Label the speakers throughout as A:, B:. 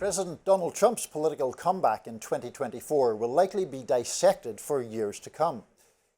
A: President Donald Trump's political comeback in 2024 will likely be dissected for years to come.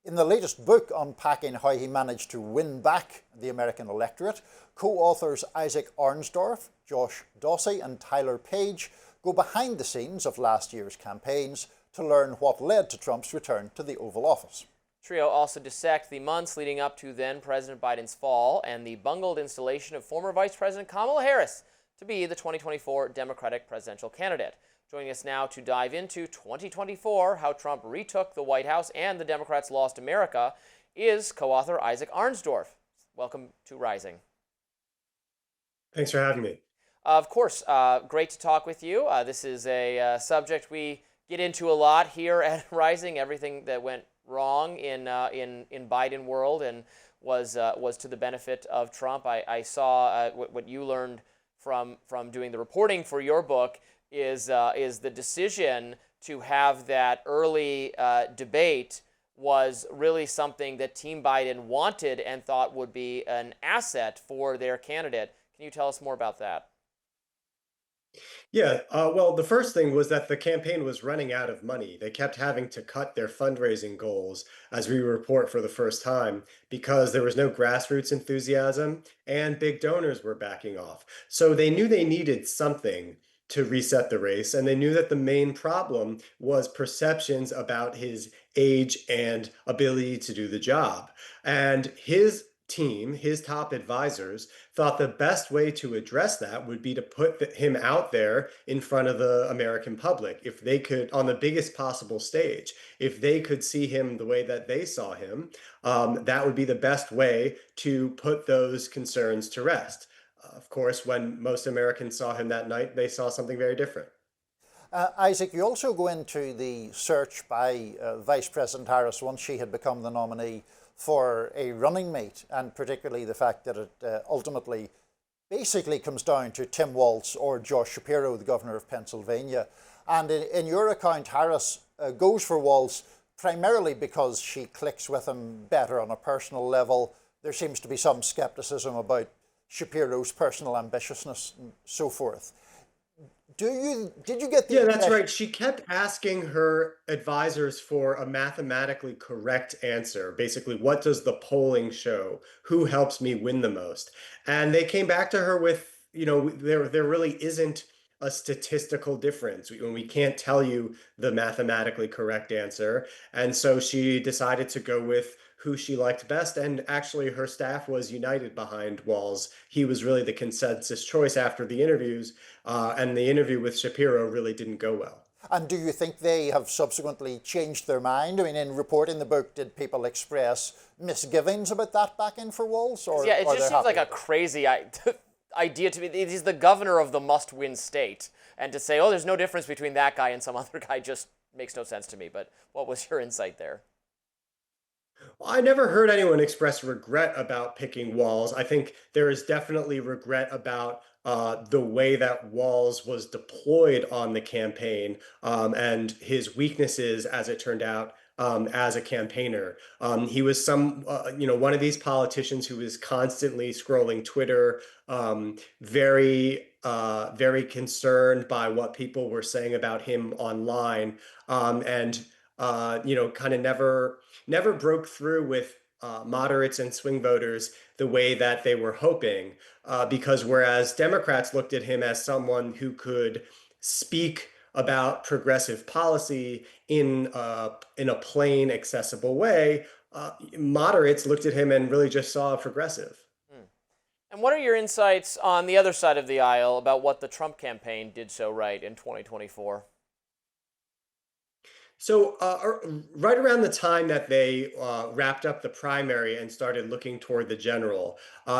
A: In the latest book unpacking how he managed to win back the American electorate, co-authors Isaac Arnsdorf, Josh Dawsey and Tyler Page go behind the scenes of last year's campaigns to learn what led to Trump's return to the Oval Office.
B: Trio also dissect the months leading up to then President Biden's fall and the bungled installation of former Vice President Kamala Harris to be the 2024 Democratic presidential candidate. Joining us now to dive into 2024, how Trump retook the White House and the Democrats lost America, is co-author Isaac Arnsdorf. Welcome to Rising.
C: Thanks for having me.
B: Of course, great to talk with you. This is a subject we get into a lot here at Rising. Everything that went wrong in Biden world and was to the benefit of Trump. I saw what you learned from doing the reporting for your book is the decision to have that early debate was really something that Team Biden wanted and thought would be an asset for their candidate. Can you tell us more about that?
C: Yeah, well, the first thing was that the campaign was running out of money. They kept having to cut their fundraising goals, as we report for the first time, because there was no grassroots enthusiasm and big donors were backing off. So they knew they needed something to reset the race, and they knew that the main problem was perceptions about his age and ability to do the job. And his team, his top advisors, thought the best way to address that would be to put him out there in front of the American public. If they could, on the biggest possible stage, if they could see him the way that they saw him, that would be the best way to put those concerns to rest. Of course, when most Americans saw him that night, they saw something very different.
A: Isaac, you also go into the search by Vice President Harris once she had become the nominee for a running mate, and particularly the fact that it ultimately basically comes down to Tim Walz or Josh Shapiro, the governor of Pennsylvania. And in your account, Harris goes for Walz primarily because she clicks with him better on a personal level. There seems to be some skepticism about Shapiro's personal ambitiousness and so forth. Did you get the
C: Yeah, that's right. She kept asking her advisors for a mathematically correct answer. Basically, what does the polling show? Who helps me win the most? And they came back to her with, there really isn't a statistical difference. We can't tell you the mathematically correct answer. And so she decided to go with who she liked best. And actually, her staff was united behind Walz. He was really the consensus choice after the interviews. And the interview with Shapiro really didn't go well.
A: And do you think they have subsequently changed their mind? I mean, in reporting the book, did people express misgivings about that back in for Walz?
B: Yeah, it just seems like a crazy idea to me. He's the governor of the must-win state. And to say, oh, there's no difference between that guy and some other guy just makes no sense to me. But what was your insight there?
C: Well, I never heard anyone express regret about picking Walz. I think there is definitely regret about the way that Walz was deployed on the campaign and his weaknesses, as it turned out, as a campaigner. He was one of these politicians who was constantly scrolling Twitter, very concerned by what people were saying about him online, and kind of never broke through with moderates and swing voters the way that they were hoping, because whereas Democrats looked at him as someone who could speak about progressive policy in a plain, accessible way, moderates looked at him and really just saw a progressive.
B: And what are your insights on the other side of the aisle about what the Trump campaign did so right in 2024?
C: So right around the time that they wrapped up the primary and started looking toward the general,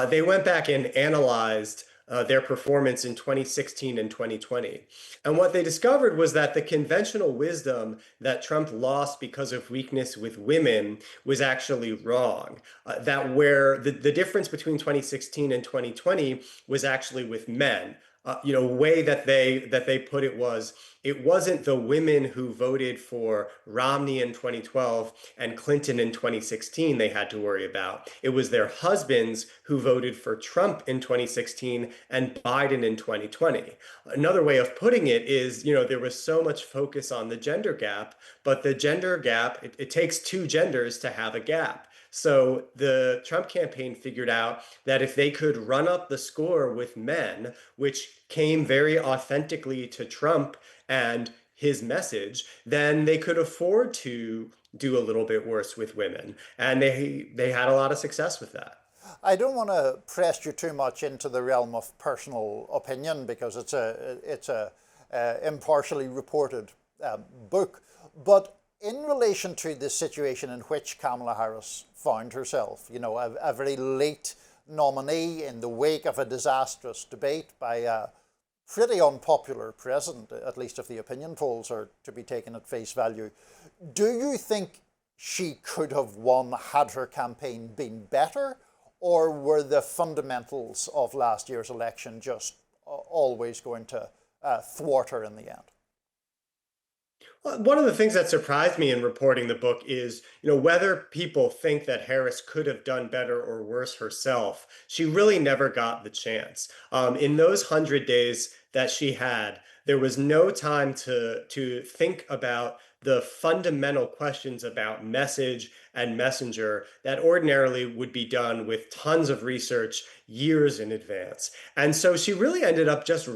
C: they went back and analyzed their performance in 2016 and 2020. And what they discovered was that the conventional wisdom that Trump lost because of weakness with women was actually wrong. That where the difference between 2016 and 2020 was actually with men. way that they put it was, it wasn't the women who voted for Romney in 2012 and Clinton in 2016 they had to worry about. It was their husbands who voted for Trump in 2016 and Biden in 2020. Another way of putting it is, there was so much focus on the gender gap, but the gender gap, it takes two genders to have a gap. So the Trump campaign figured out that if they could run up the score with men, which came very authentically to Trump and his message, then they could afford to do a little bit worse with women. And they had a lot of success with that.
A: I don't want to press you too much into the realm of personal opinion because it's a impartially reported book, but in relation to the situation in which Kamala Harris found herself, a very late nominee in the wake of a disastrous debate by a pretty unpopular president, at least if the opinion polls are to be taken at face value. Do you think she could have won had her campaign been better, or were the fundamentals of last year's election just always going to thwart her in the end?
C: One of the things that surprised me in reporting the book is, whether people think that Harris could have done better or worse herself, she really never got the chance. In those 100 days that she had, there was no time to think about the fundamental questions about message and messenger that ordinarily would be done with tons of research years in advance. And so she really ended up just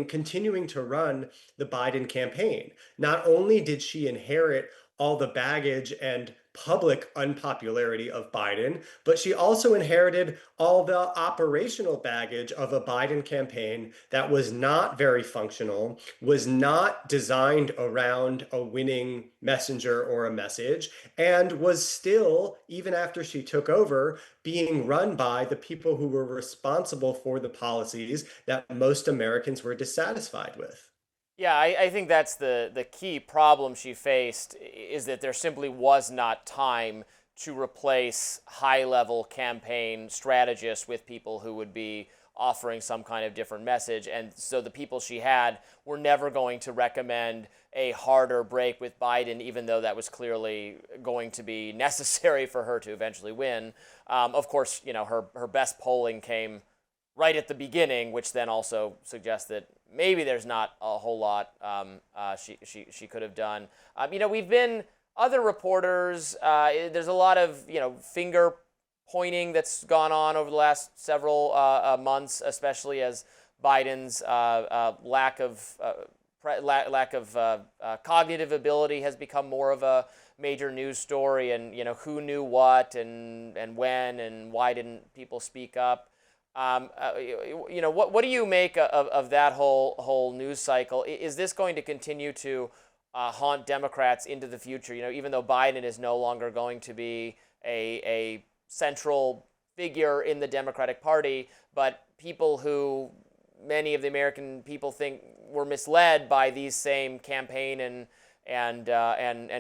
C: continuing to run the Biden campaign. Not only did she inherit all the baggage and public unpopularity of Biden, but she also inherited all the operational baggage of a Biden campaign that was not very functional, was not designed around a winning messenger or a message, and was still, even after she took over, being run by the people who were responsible for the policies that most Americans were dissatisfied with.
B: Yeah, I think that's the key problem she faced, is that there simply was not time to replace high-level campaign strategists with people who would be offering some kind of different message. And so the people she had were never going to recommend a harder break with Biden, even though that was clearly going to be necessary for her to eventually win. Of course, her best polling came right at the beginning, which then also suggests that maybe there's not a whole lot she could have done. We've been other reporters. There's a lot of finger pointing that's gone on over the last several months, especially as Biden's lack of cognitive ability has become more of a major news story, and who knew what and when and why didn't people speak up. What do you make of that whole news cycle? Is this going to continue to haunt Democrats into the future? Even though Biden is no longer going to be a central figure in the Democratic Party, but people who many of the American people think were misled by these same campaign and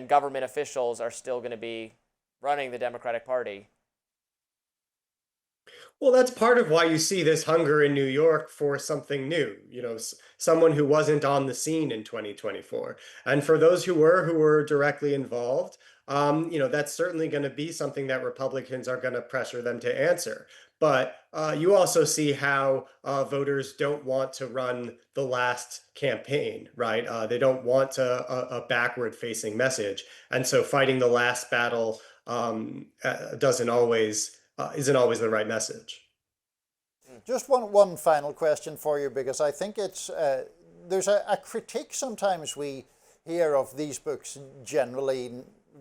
B: government officials are still going to be running the Democratic Party.
C: Well, that's part of why you see this hunger in New York for something new, someone who wasn't on the scene in 2024. And for those who were directly involved, that's certainly going to be something that Republicans are going to pressure them to answer. But you also see how voters don't want to run the last campaign, right? They don't want a backward-facing message. And so fighting the last battle isn't always the right message.
A: Just one final question for you, because I think it's there's a critique sometimes we hear of these books, generally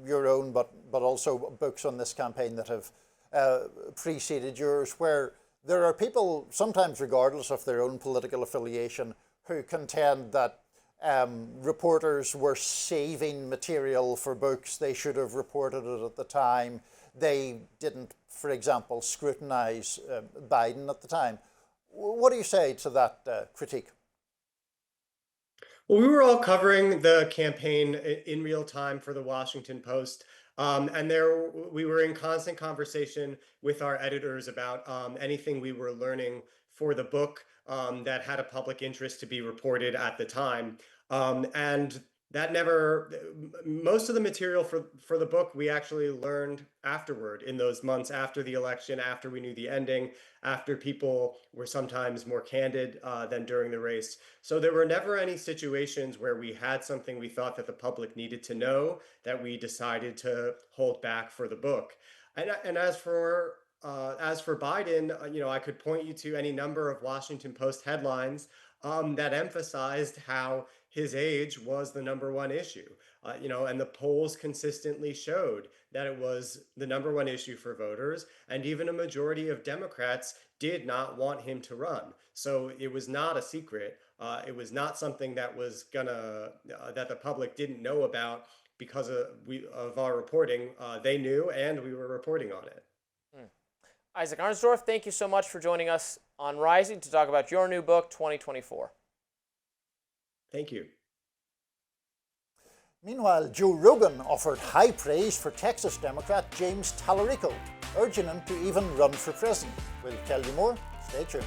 A: your own, but also books on this campaign that have preceded yours, where there are people, sometimes regardless of their own political affiliation, who contend that reporters were saving material for books. They should have reported it at the time. They didn't, for example, scrutinize Biden at the time. What do you say to that critique?
C: Well, we were all covering the campaign in real time for the Washington Post. And we were in constant conversation with our editors about anything we were learning for the book that had a public interest to be reported at the time. And that never, most of the material for the book we actually learned afterward, in those months after the election, after we knew the ending, after people were sometimes more candid than during the race. So there were never any situations where we had something we thought that the public needed to know that we decided to hold back for the book. And as for Biden, I could point you to any number of Washington Post headlines that emphasized how his age was the number one issue. And the polls consistently showed that it was the number one issue for voters, and even a majority of Democrats did not want him to run. So it was not a secret. It was not something that was that the public didn't know about because of our reporting. They knew, and we were reporting on it.
B: Isaac Arnsdorf, thank you so much for joining us on Rising to talk about your new book, 2024.
C: Thank you.
A: Meanwhile, Joe Rogan offered high praise for Texas Democrat James Tallarico, urging him to even run for president. We'll tell you more. Stay tuned.